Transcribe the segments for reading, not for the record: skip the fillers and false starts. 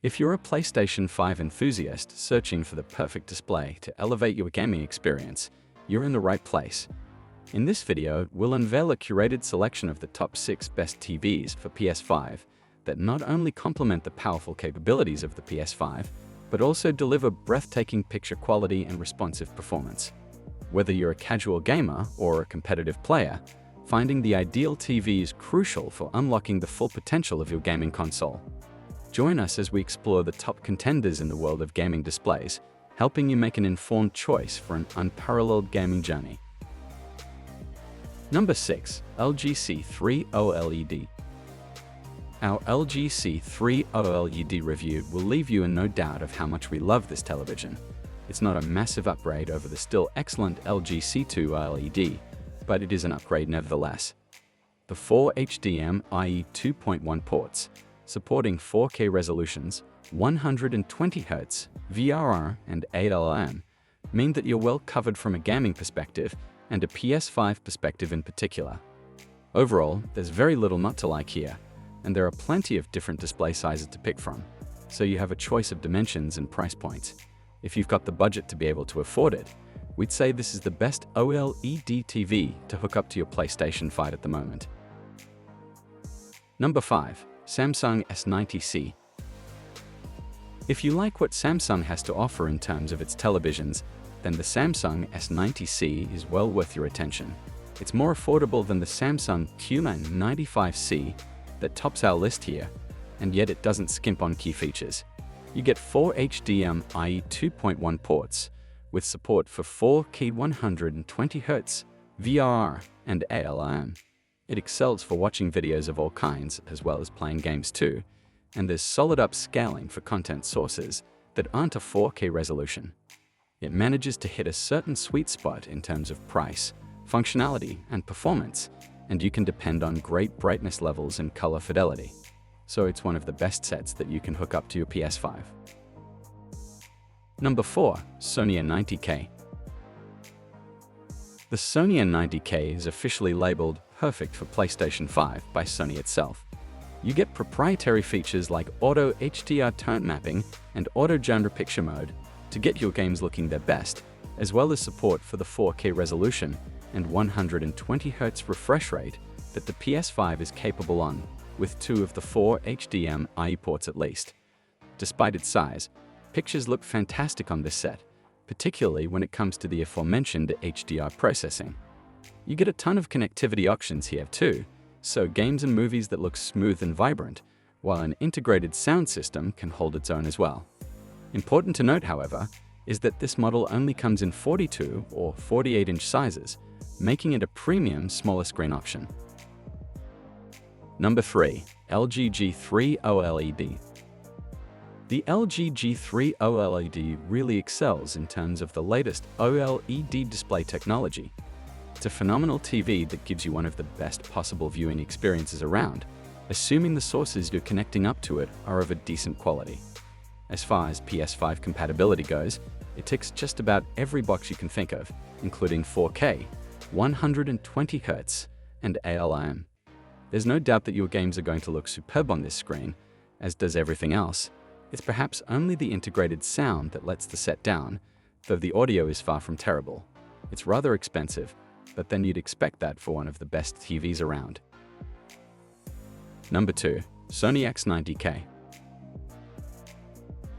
If you're a PlayStation 5 enthusiast searching for the perfect display to elevate your gaming experience, you're in the right place. In this video, we'll unveil a curated selection of the top 6 best TVs for PS5 that not only complement the powerful capabilities of the PS5, but also deliver breathtaking picture quality and responsive performance. Whether you're a casual gamer or a competitive player, finding the ideal TV is crucial for unlocking the full potential of your gaming console. Join us as we explore the top contenders in the world of gaming displays, helping you make an informed choice for an unparalleled gaming journey. Number 6. LG C3 OLED. Our LG C3 OLED review will leave you in no doubt of how much we love this television. It's not a massive upgrade over the still excellent LG C2 OLED, but it is an upgrade nevertheless. The 4 HDMI 2.1 ports, supporting 4K resolutions, 120Hz, VRR, and 8LM, mean that you're well covered from a gaming perspective and a PS5 perspective in particular. Overall, there's very little not to like here, and there are plenty of different display sizes to pick from, so you have a choice of dimensions and price points. If you've got the budget to be able to afford it, we'd say this is the best OLED TV to hook up to your PlayStation 5 at the moment. Number 5. Samsung S90C. If you like what Samsung has to offer in terms of its televisions, then the Samsung S90C is well worth your attention. It's more affordable than the Samsung Q95C that tops our list here, and yet it doesn't skimp on key features. You get 4 HDMI 2.1 ports, with support for 4K 120Hz, VRR, and ALM. It excels for watching videos of all kinds as well as playing games too, and there's solid upscaling for content sources that aren't a 4K resolution. It manages to hit a certain sweet spot in terms of price, functionality, and performance, and you can depend on great brightness levels and color fidelity. So it's one of the best sets that you can hook up to your PS5. Number 4. Sony A90K. The Sony A90K is officially labeled perfect for PlayStation 5 by Sony itself. You get proprietary features like auto HDR tone mapping and auto genre picture mode to get your games looking their best, as well as support for the 4K resolution and 120Hz refresh rate that the PS5 is capable on, with 2 of the 4 HDMI ports at least. Despite its size, pictures look fantastic on this set, particularly when it comes to the aforementioned HDR processing. You get a ton of connectivity options here too, so games and movies that look smooth and vibrant, while an integrated sound system can hold its own as well. Important to note, however, is that this model only comes in 42 or 48-inch sizes, making it a premium smaller screen option. Number 3. LG G3 OLED. The LG G3 OLED really excels in terms of the latest OLED display technology. It's a phenomenal TV that gives you one of the best possible viewing experiences around, assuming the sources you're connecting up to it are of a decent quality. As far as PS5 compatibility goes, it ticks just about every box you can think of, including 4K, 120Hz, and ALM. There's no doubt that your games are going to look superb on this screen, as does everything else. It's perhaps only the integrated sound that lets the set down, though the audio is far from terrible. It's rather expensive, but then you'd expect that for one of the best TVs around. Number 2. Sony X90K.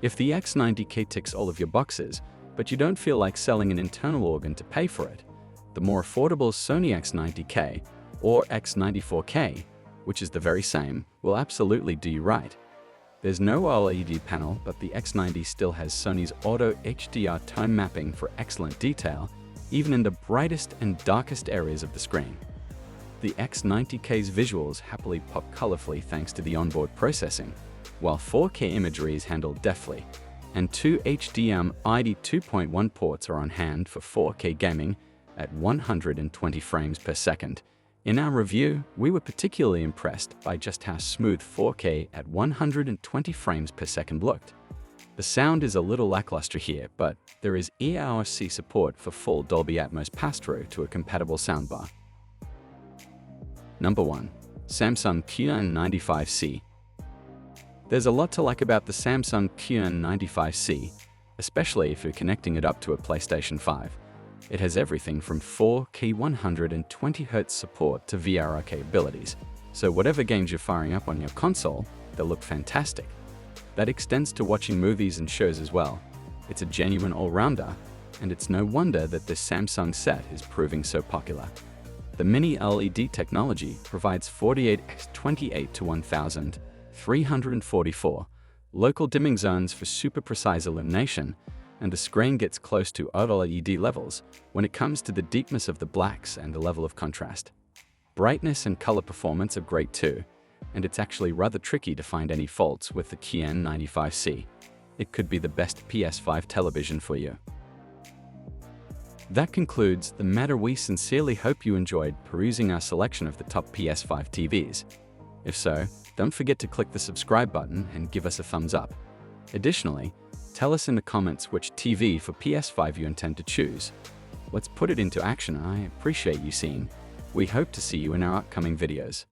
If the X90K ticks all of your boxes, but you don't feel like selling an internal organ to pay for it, the more affordable Sony X90K or X94K, which is the very same, will absolutely do you right. There's no OLED panel, but the X90 still has Sony's auto HDR tone mapping for excellent detail, even in the brightest and darkest areas of the screen. The X90K's visuals happily pop colorfully thanks to the onboard processing, while 4K imagery is handled deftly, and 2 HDMI 2.1 ports are on hand for 4K gaming at 120 frames per second. In our review, we were particularly impressed by just how smooth 4K at 120 frames per second looked. The sound is a little lackluster here, but there is eARC support for full Dolby Atmos pass-through to a compatible soundbar. Number 1. Samsung Q95C. There's a lot to like about the Samsung QN95C, especially if you're connecting it up to a PlayStation 5. It has everything from 4K 120Hz support to VR capabilities, so whatever games you're firing up on your console, they'll look fantastic. That extends to watching movies and shows as well. It's a genuine all-rounder, and it's no wonder that this Samsung set is proving so popular. The mini LED technology provides 48x28 to 1344 local dimming zones for super precise illumination, and the screen gets close to OLED levels when it comes to the deepness of the blacks and the level of contrast. Brightness and color performance are great too, and it's actually rather tricky to find any faults with the QN95C. It could be the best PS5 television for you. That concludes the matter. We sincerely hope you enjoyed perusing our selection of the top PS5 TVs. If so, don't forget to click the subscribe button and give us a thumbs up. Additionally, tell us in the comments which TV for PS5 you intend to choose. Let's put it into action. I appreciate you seeing. We hope to see you in our upcoming videos.